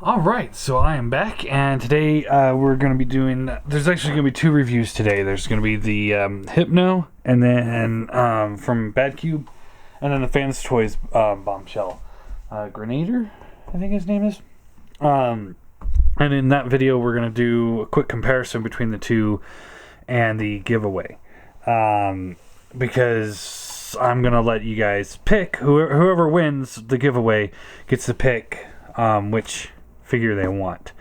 All right, so I am back, and today we're going to be doing. There's actually going to be two reviews today. There's going to be the Hypno, and then from Badcube, and then the Fans Toys Bombshell Grenadier, I think his name is. And in that video, we're going to do a quick comparison between the two and the giveaway, because I'm going to let you guys pick. Whoever wins the giveaway gets to pick which figure they want.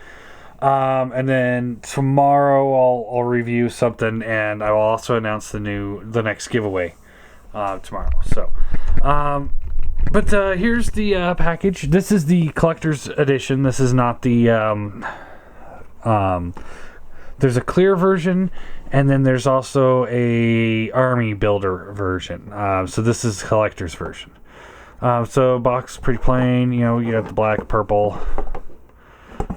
And then tomorrow I'll review something, and I will also announce the next giveaway tomorrow. So but here's the package. This is the collector's edition. This is not the there's a clear version, and then there's also a army builder version. So this is collector's version. So box pretty plain. You know, you got the black, purple,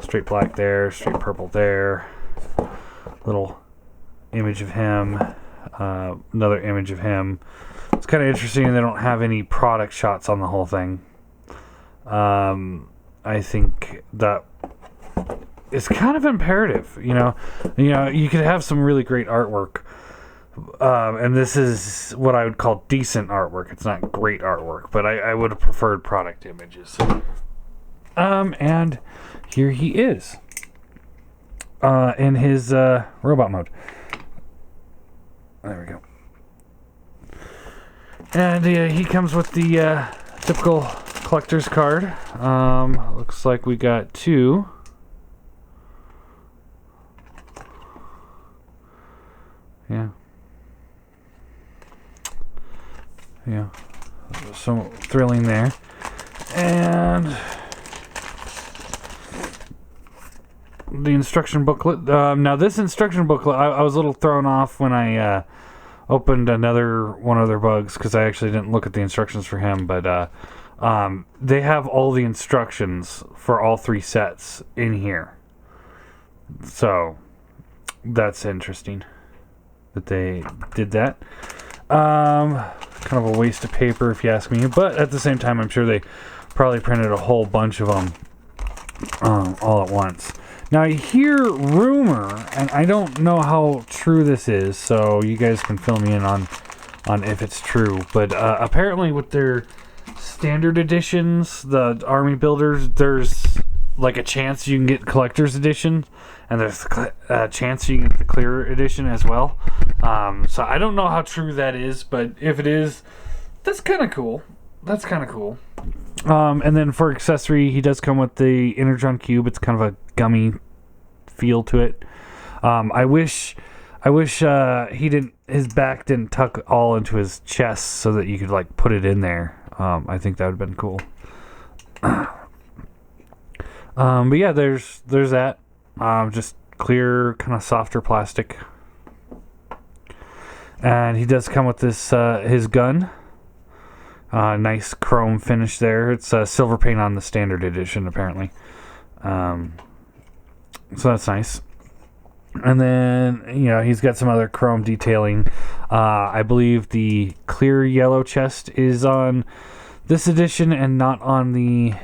straight black there, straight purple there, little image of him, another image of him. It's kind of interesting they don't have any product shots on the whole thing. I think that it's kind of imperative, you know, you could have some really great artwork, and this is what I would call decent artwork. It's not great artwork, but I would have preferred product images. And here he is in his robot mode. There we go. And he comes with the typical collector's card. Looks like we got two. Yeah, so thrilling there. And the instruction booklet. Now this instruction booklet, I was a little thrown off when I opened one of their bugs, because I actually didn't look at the instructions for him, but they have all the instructions for all three sets in here. So that's interesting that they did that. Kind of a waste of paper, if you ask me, but at the same time, I'm sure they probably printed a whole bunch of them all at once. Now I hear rumor, and I don't know how true this is, so you guys can fill me in on if it's true, but apparently with their standard editions, the army builders, there's like a chance you can get collector's edition, and there's a chance you can get the clear edition as well. So I don't know how true that is, but if it is, that's kind of cool. And then for accessory, he does come with the Energon Cube. It's kind of a gummy feel to it. I wish his back didn't tuck all into his chest so that you could like put it in there. I think that would have been cool. But yeah, there's that. Just clear, kind of softer plastic. And he does come with this his gun. Nice chrome finish there. It's silver paint on the standard edition, apparently. So that's nice. And then, he's got some other chrome detailing. I believe the clear yellow chest is on this edition and not on the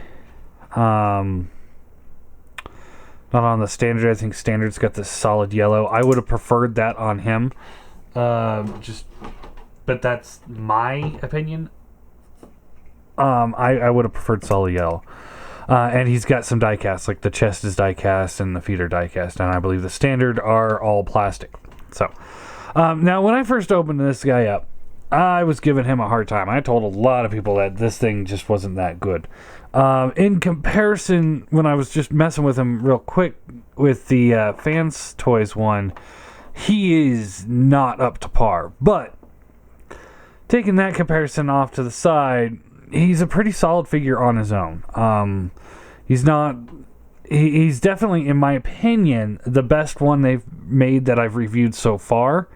standard. I think standard's got this solid yellow. I would have preferred that on him. But that's my opinion. I would have preferred solid yellow. And he's got some die cast, like the chest is die cast and the feet are die cast, and I believe the standard are all plastic. So, now when I first opened this guy up, I was giving him a hard time. I told a lot of people that this thing just wasn't that good. In comparison, when I was just messing with him real quick with the Fans Toys one, he is not up to par. But taking that comparison off to the side, he's a pretty solid figure on his own. He's definitely, in my opinion, the best one they've made that I've reviewed so far.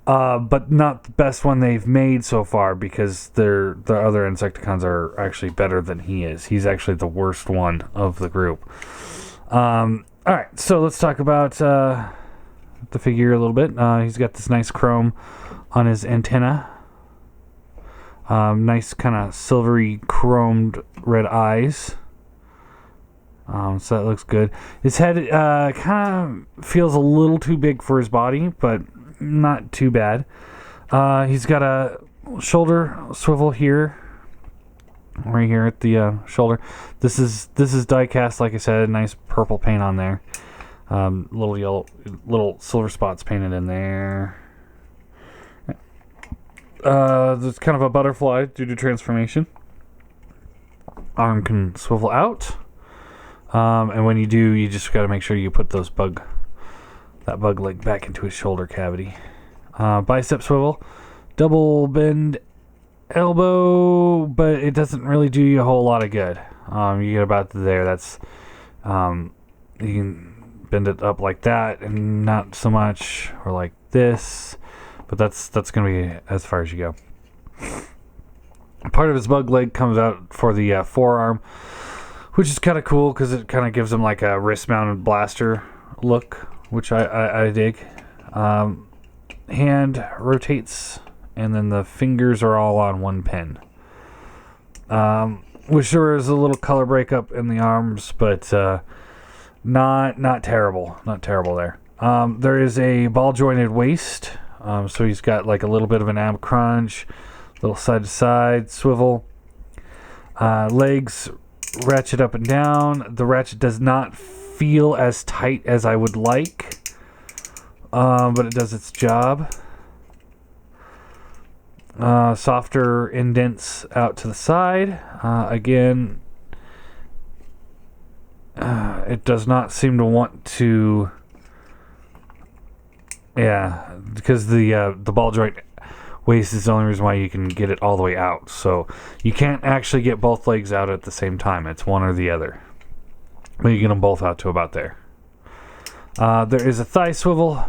But not the best one they've made so far, because the other Insecticons are actually better than he is. He's actually the worst one of the group. Alright, so let's talk about the figure a little bit. He's got this nice chrome on his antenna. Nice kind of silvery chromed red eyes. So that looks good. His head kind of feels a little too big for his body, but not too bad. He's got a shoulder swivel here, right here at the shoulder. This is die cast, like I said. Nice purple paint on there. Little yellow, little silver spots painted in there. There's kind of a butterfly due to transformation. Arm can swivel out. And when you do, you just got to make sure you put that bug leg back into his shoulder cavity. Bicep swivel, double bend elbow, but it doesn't really do you a whole lot of good. You get about there. That's you can bend it up like that, and not so much, or like this. But that's gonna be as far as you go. Part of his bug leg comes out for the forearm, which is kind of cool because it kind of gives him like a wrist-mounted blaster look, which I dig. Hand rotates, and then the fingers are all on one pin. Which there is a little color breakup in the arms, but not terrible. Not terrible there. There is a ball-jointed waist, so he's got like a little bit of an ab crunch, little side-to-side swivel. Legs ratchet up and down. The ratchet does not feel as tight as I would like, but it does its job. Softer indents out to the side. Again, it does not seem to want to. Yeah, because the ball joint waist is the only reason why you can get it all the way out. So you can't actually get both legs out at the same time. It's one or the other. But you get them both out to about there. There is a thigh swivel.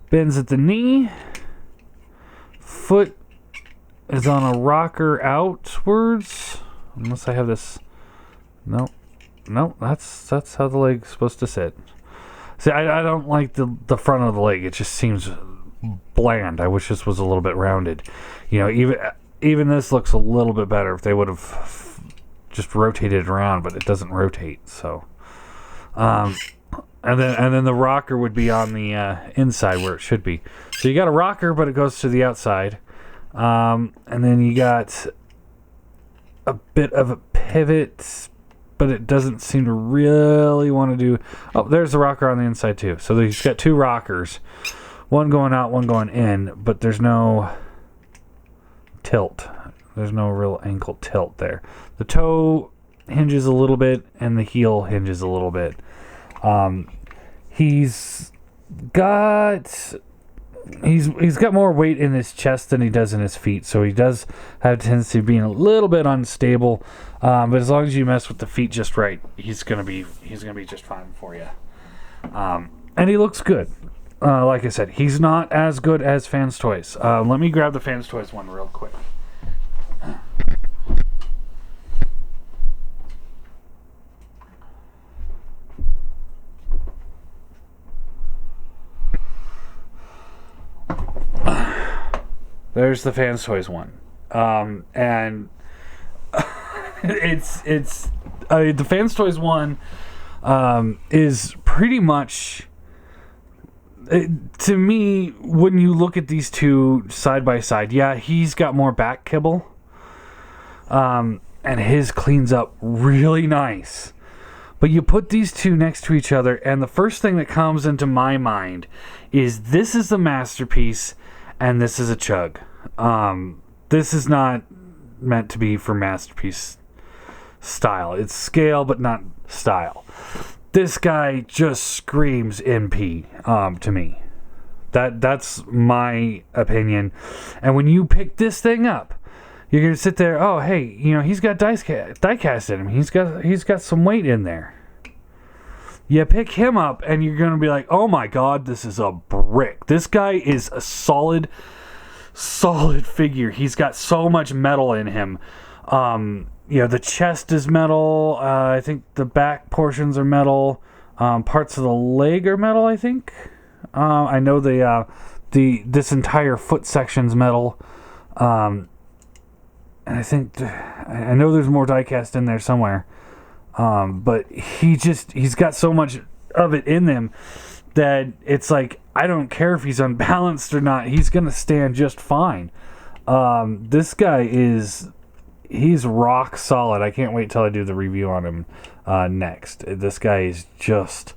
Bends at the knee. Foot is on a rocker outwards. Unless I have this. No, that's how the leg's supposed to sit. See, I don't like the front of the leg. It just seems bland. I wish this was a little bit rounded. You know, even this looks a little bit better if they would have just rotated it around, but it doesn't rotate. So, and then the rocker would be on the inside where it should be. So you got a rocker, but it goes to the outside, and then you got a bit of a pivot, but it doesn't seem to really want to do. Oh, there's the rocker on the inside too. So he's got two rockers. One going out, one going in, but there's no tilt. The's no real ankle tilt there. The toe hinges a little bit, and the heel hinges a little bit. He's got more weight in his chest than he does in his feet, so he does have a tendency of being a little bit unstable. But as long as you mess with the feet just right, he's gonna be just fine for you. And he looks good. Like I said, he's not as good as Fans Toys. Let me grab the Fans Toys one real quick. There's the Fans Toys one. And the Fans Toys one is pretty much... to me, when you look at these two side by side, yeah, he's got more back kibble, and his cleans up really nice. But you put these two next to each other, and the first thing that comes into my mind is this is the masterpiece, and this is a chug. This is not meant to be for masterpiece style. It's scale, but not style. This guy just screams MP to me. That's my opinion. And when you pick this thing up, you're gonna sit there. Oh, hey, you know he's got die cast in him. He's got some weight in there. You pick him up, and you're gonna be like, oh my god, this is a brick. This guy is a solid figure. He's got so much metal in him. You know, the chest is metal. I think the back portions are metal. Parts of the leg are metal, I think. I know this entire foot section's metal. And I know there's more die cast in there somewhere. But he's got so much of it in him that it's like, I don't care if he's unbalanced or not, he's gonna stand just fine. This guy he's rock solid. I can't wait till I do the review on him next. This guy is just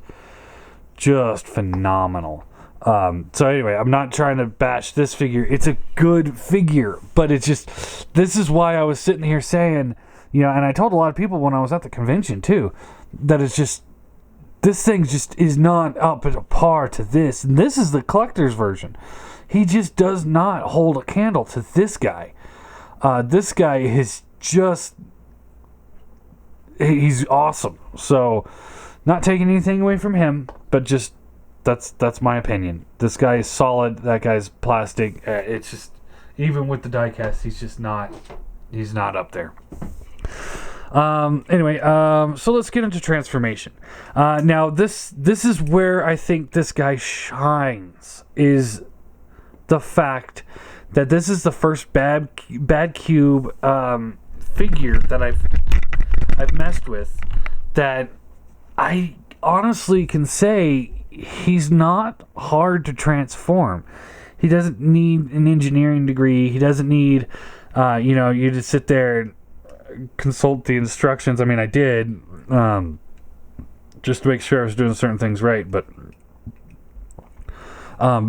phenomenal. So anyway, I'm not trying to bash this figure. It's a good figure, but it's just, this is why I was sitting here saying, you know, and I told a lot of people when I was at the convention too, that it's just, this thing just is not up at a par to this. And this is the collector's version. He just does not hold a candle to this guy. This guy is just, he's awesome. So, not taking anything away from him, but just, that's my opinion. This guy is solid. That guy's plastic. It's just, even with the diecast, he's not up there. Anyway, so let's get into transformation. Now this is where I think this guy shines, is the fact that this is the first Badcube figure that I've messed with that I honestly can say he's not hard to transform. He doesn't need an engineering degree. He doesn't need you to sit there and consult the instructions. I mean, I did just to make sure I was doing certain things right, but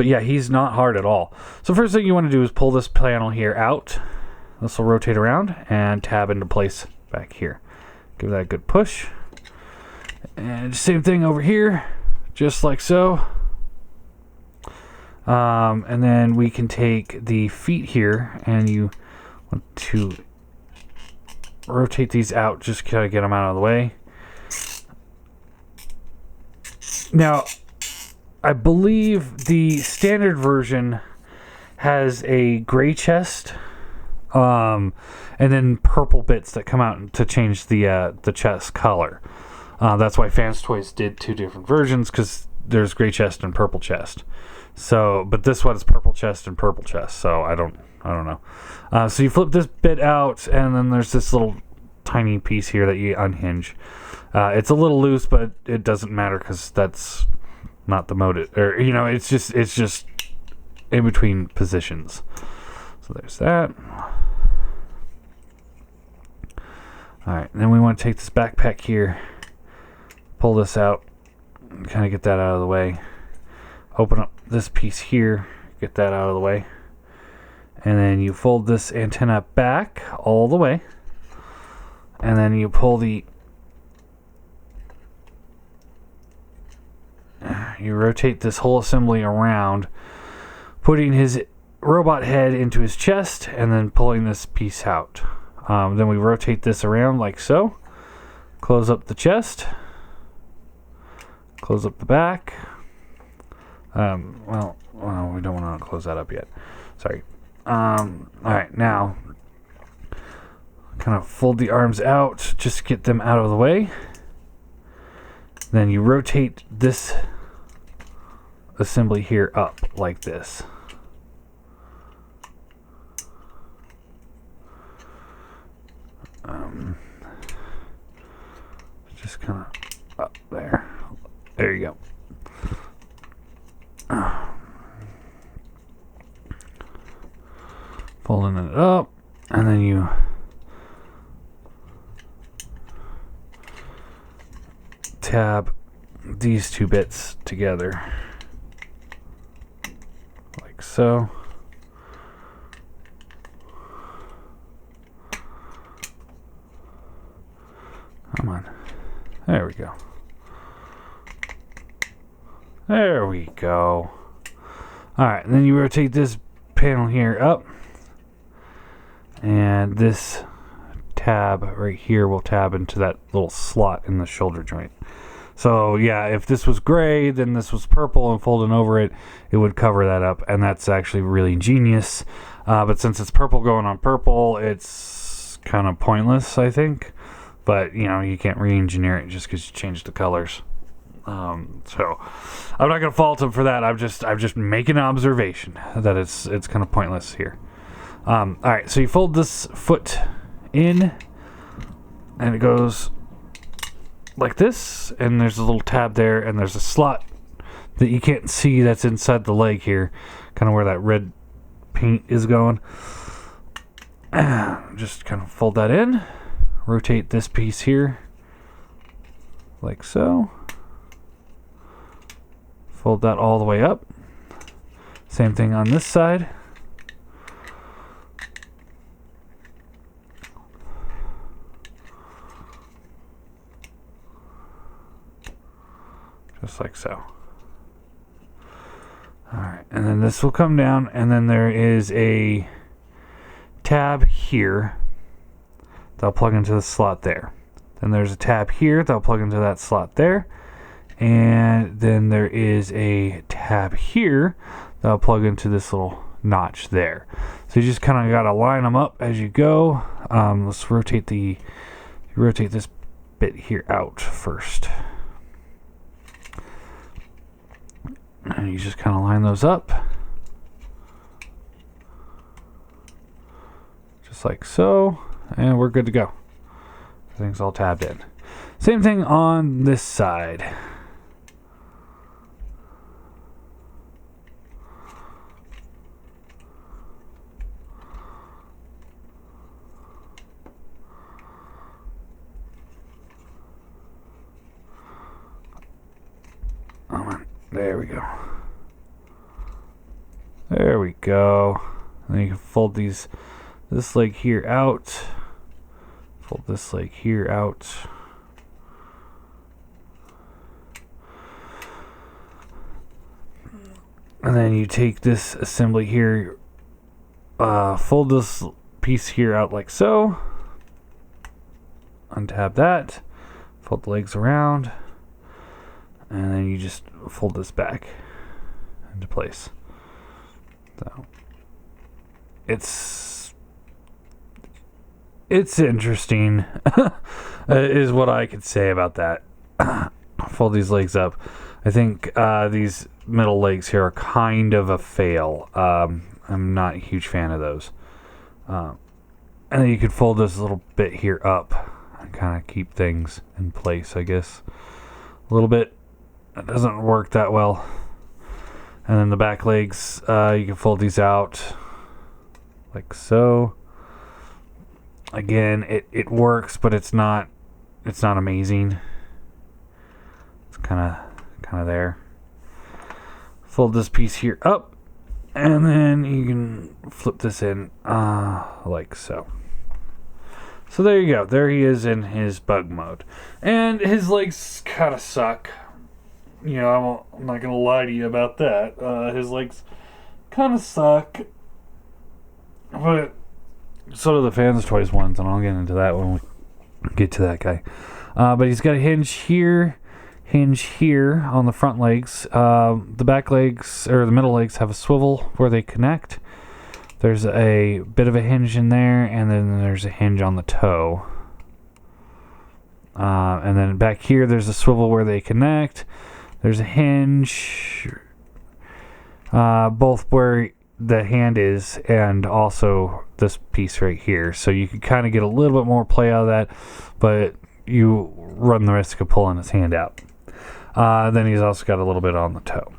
yeah, he's not hard at all. So first thing you want to do is pull this panel here out. This will rotate around and tab into place back here. Give that a good push. And same thing over here, just like so. And then we can take the feet here, and you want to rotate these out, just kind of get them out of the way. Now, I believe the standard version has a gray chest, and then purple bits that come out to change the chest color. That's why Fans Toys did two different versions, because there's gray chest and purple chest. So, but this one is purple chest and purple chest. So I don't know. So you flip this bit out, and then there's this little tiny piece here that you unhinge. It's a little loose, but it doesn't matter because that's not the mode. Or it's just in between positions. So there's that. All right, and then we want to take this backpack here, pull this out, kind of get that out of the way. Open up this piece here, get that out of the way. And then you fold this antenna back all the way. And then you pull you rotate this whole assembly around, putting his robot head into his chest, and then pulling this piece out. Then we rotate this around like so. Close up the chest. Close up the back. Well, we don't want to close that up yet. Sorry. Alright, now kind of fold the arms out, just get them out of the way. Then you rotate this assembly here up like this. Just kind of up there. There you go. Folding it up, and then you tab these two bits together like so. Come on. There we go. There we go. Alright, and then you rotate this panel here up. And this tab right here will tab into that little slot in the shoulder joint. So yeah, if this was gray, then this was purple, and folding over it, it would cover that up. And that's actually really ingenious. But since it's purple going on purple, it's kind of pointless, I think. But, you can't re-engineer it just because you changed the colors. So I'm not gonna fault him for that. I'm just making an observation that it's kind of pointless here. All right, so you fold this foot in, and it goes like this, and there's a little tab there, and there's a slot that you can't see that's inside the leg here, kind of where that red paint is going. Just kind of fold that in, rotate this piece here like so, fold that all the way up. Same thing on this side. Just like so. Alright, and then this will come down, and then there is a tab here that'll plug into the slot there. Then there's a tab here that'll plug into that slot there. And then there is a tab here that'll plug into this little notch there. So you just kind of got to line them up as you go. Let's rotate this bit here out first. And you just kind of line those up. Just like so. And we're good to go. Everything's all tabbed in. Same thing on this side. There we go. There we go. And then you can fold this leg here out. Fold this leg here out. And then you take this assembly here, fold this piece here out like so. Untab that. Fold the legs around. And then you just fold this back into place. So it's interesting is what I could say about that. Fold these legs up. I think these middle legs here are kind of a fail. I'm not a huge fan of those. And then you could fold this little bit here up and kind of keep things in place, I guess. A little bit. It doesn't work that well. And then the back legs, you can fold these out like so. Again, it works, but it's not amazing. It's kind of there. Fold this piece here up, and then you can flip this in like so. So there you go. There he is in his bug mode, and his legs kind of suck. You know, I'm not gonna lie to you about that. His legs kind of suck, but so do the Fans Toys ones, and I'll get into that when we get to that guy. But he's got a hinge here on the front legs. The back legs, or the middle legs, have a swivel where they connect. There's a bit of a hinge in there, and then there's a hinge on the toe. And then back here, there's a swivel where they connect. There's a hinge, both where the hand is and also this piece right here. So you can kind of get a little bit more play out of that, but you run the risk of pulling his hand out. Then he's also got a little bit on the toe.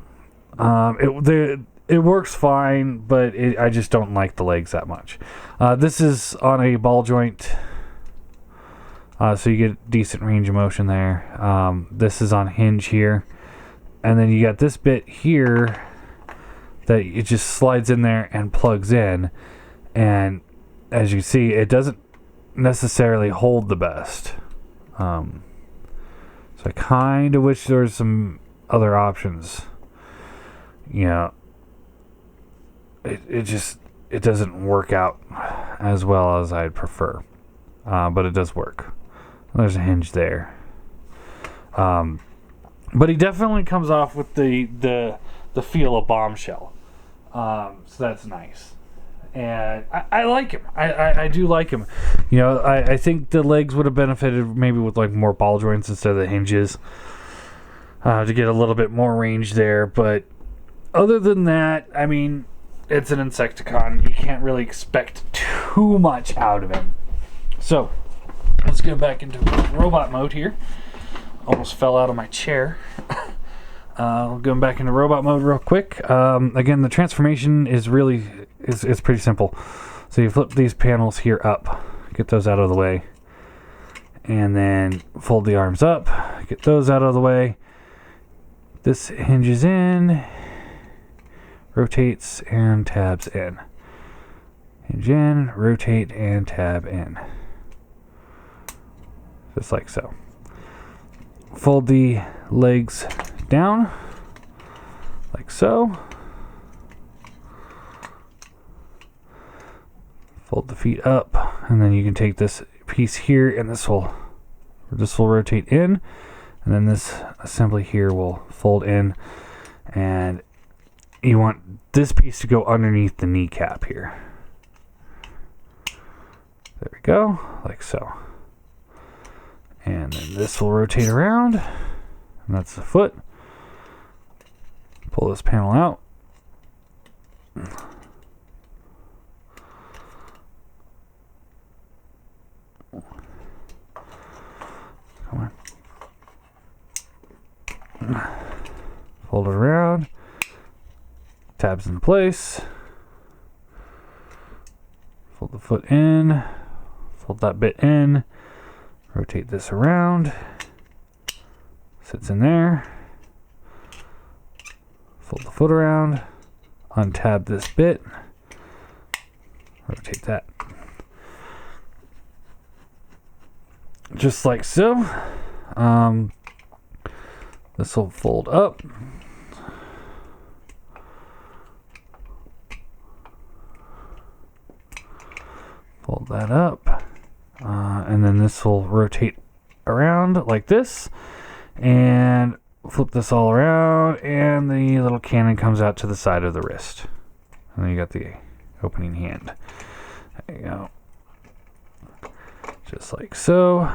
It works fine, but I just don't like the legs that much. This is on a ball joint, so you get decent range of motion there. This is on hinge here. And then you got this bit here that it just slides in there and plugs in. And as you see, it doesn't necessarily hold the best. So I kind of wish there was some other options. You know, it doesn't work out as well as I'd prefer. But it does work. There's a hinge there. But he definitely comes off with the feel of Bombshell. So that's nice. And I like him. I do like him. You know, I think the legs would have benefited maybe with like more ball joints instead of the hinges. To get a little bit more range there. But other than that, I mean, it's an Insecticon. You can't really expect too much out of him. So, let's get back into robot mode here. almost fell out of my chair. Going back into robot mode real quick. Again, the transformation is it's pretty simple. So you flip these panels here up, get those out of the way, and then fold the arms up, get those out of the way. This hinges in, rotates, and tabs in. Hinge in, rotate, and tab in. Just like so. Fold the legs down, like so. Fold the feet up, and then you can take this piece here, and this will rotate in, and then this assembly here will fold in, and you want this piece to go underneath the kneecap here. There we go, like so. And then this will rotate around, and that's the foot. Pull this panel out. Come on. Fold it around. Tabs in place. Fold the foot in. Fold that bit in. Rotate this around. Sits in there. Fold the foot around. Untab this bit. Rotate that. Just like so. This will fold up. Fold that up. And then this will rotate around like this. And flip this all around. And the little cannon comes out to the side of the wrist. And then you got the opening hand. There you go. Just like so.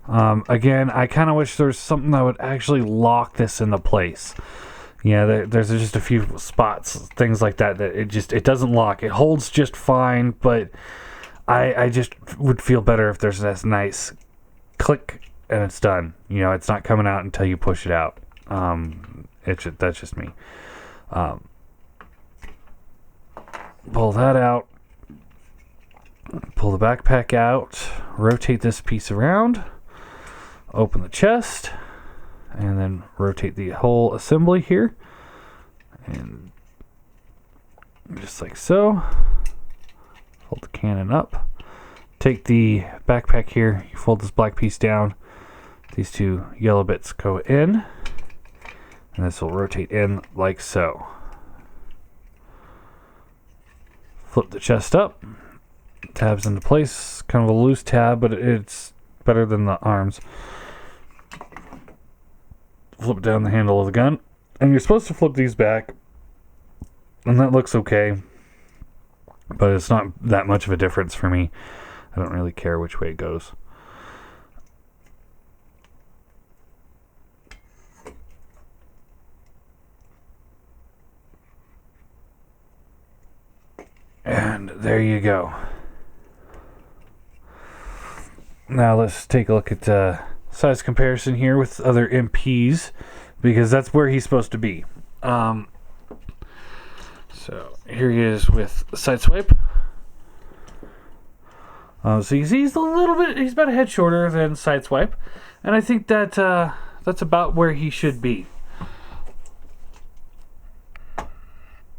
Again, I kind of wish there was something that would actually lock this into place. Yeah, there's just a few spots, things like that it doesn't lock. It holds just fine, but I just would feel better if there's this nice click and it's done. You know, it's not coming out until you push it out. That's just me. Pull that out. Pull the backpack out. Rotate this piece around. Open the chest. And then rotate the whole assembly here. And just like so. Fold the cannon up. Take the backpack here. You fold this black piece down. These two yellow bits go in. And this will rotate in like so. Flip the chest up. Tabs into place. Kind of a loose tab, but it's better than the arms. Flip down the handle of the gun. And you're supposed to flip these back. And that looks okay. But it's not that much of a difference for me. I don't really care which way it goes. And there you go. Now let's take a look at size comparison here with other MPs, because that's where he's supposed to be. So here he is with Sideswipe. So you see he's about a head shorter than Sideswipe, and I think that that's about where he should be.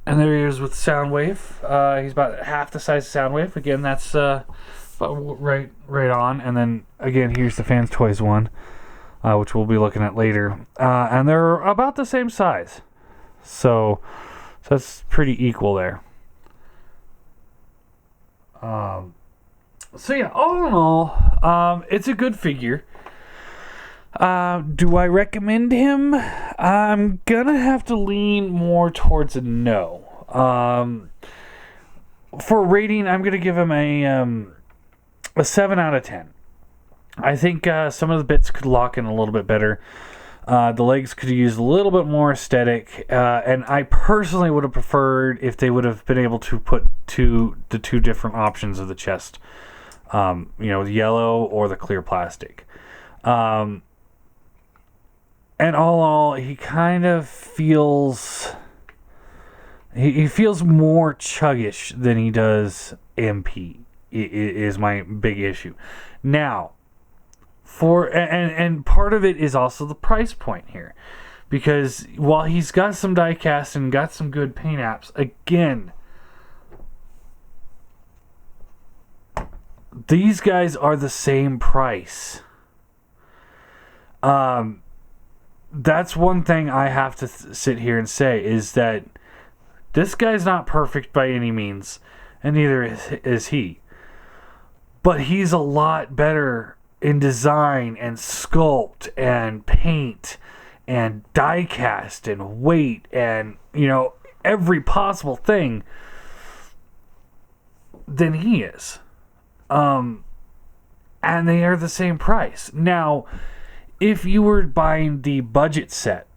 And there he is with Soundwave. He's about half the size of Soundwave. Again, that's right on. And then again, here's the Fans Toys one, which we'll be looking at later. And they're about the same size, so that's pretty equal there. So yeah, all in all, it's a good figure. Do I recommend him? I'm gonna have to lean more towards a no. For rating, I'm gonna give him a 7 out of 10. I think some of the bits could lock in a little bit better. The legs could have used a little bit more aesthetic, and I personally would have preferred if they would have been able to put the two different options of the chest. The yellow or the clear plastic. And all in all, he kind of feels... He feels more chuggish than he does MP, is my big issue. Now, and part of it is also the price point here. Because while he's got some die-cast and got some good paint apps, again, these guys are the same price. That's one thing I have to sit here and say, is that this guy's not perfect by any means, and neither is he. But he's a lot better in design and sculpt and paint and die cast and weight and, every possible thing than he is. And they are the same price. Now, if you were buying the budget set,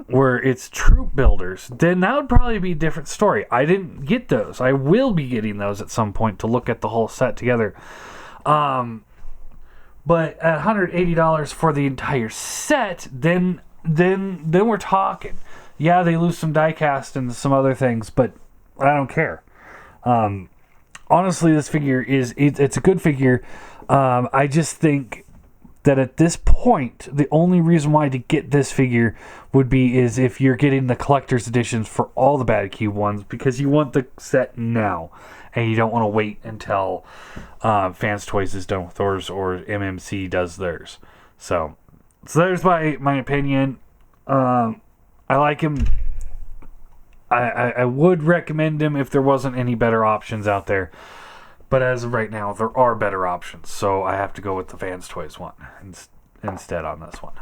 where it's troop builders, then that would probably be a different story. I didn't get those. I will be getting those at some point to look at the whole set together. But at $180 for the entire set, then we're talking. Yeah, they lose some die cast and some other things, but I don't care. Honestly, this figure it's a good figure. I just think that at this point, the only reason why to get this figure would be is if you're getting the collector's editions for all the Badcube ones, because you want the set now, and you don't want to wait until Fans Toys is done with theirs or MMC does theirs. So there's my opinion. I like him. I would recommend him if there wasn't any better options out there. But as of right now, there are better options. So I have to go with the Fans Toys one instead on this one.